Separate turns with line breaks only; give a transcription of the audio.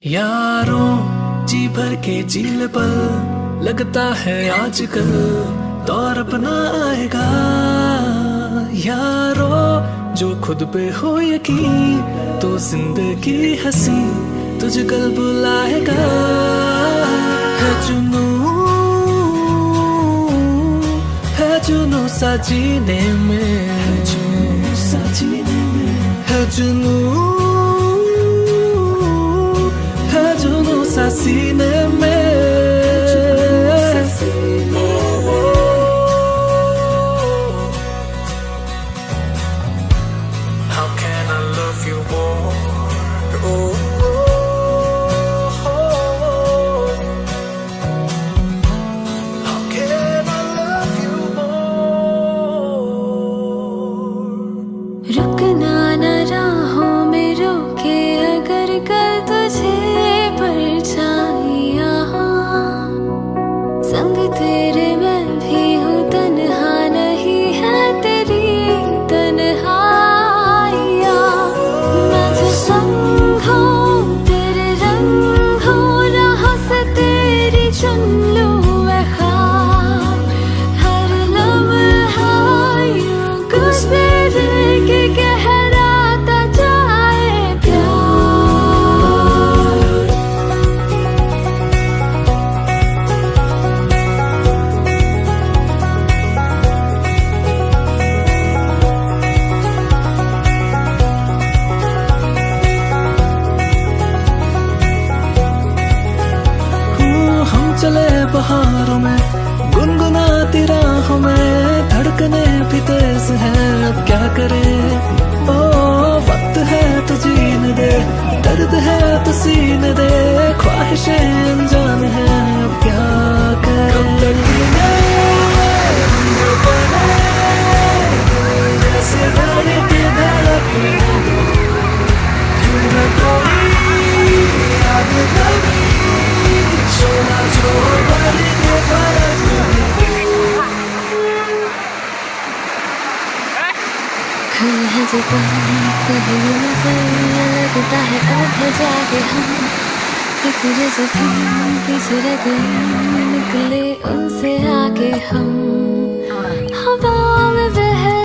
यारों जी भर के झील पल लगता है आजकल दौर अपना आएगा। यारों जो खुद पे हो यकीन तो जिंदगी हंसी तुझे कल बुलाएगा। है जुनून सा जीने में, है जुनून सा सीने में। How can I love you more? How can I love you more?
रुकना न राहों में रोके अगर कल तुझे परछाइयाँ, संग तेरे मैं भी हूँ, तन्हा नहीं है तेरी तन्हाइयाँ। मैं जो संग हूँ तेरे रंग हूँ, राहों से तेरी चुन लूँ मैं ख्वाब। हर लम्हा यूं गुज़रे कि गहराता जाए प्यार।
हम चले बहारों में गुनगुनाती राहों में, धड़कने भी तेज है अब क्या करें। ओ वक्त है तो जीने दे, दर्द है तो सीने दे, ख्वाहिशें अनजान है अब क्या करें। जैसे धड़के धड़कने दो, क्यों न कोई याद कभी सोना जो भर के बरकने दो।
खल है जुबान कहीं नजर लगता है अब है जागे हम। फिक्र जो थी पीछे रह गई, निकले उनसे आगे हम। हवा में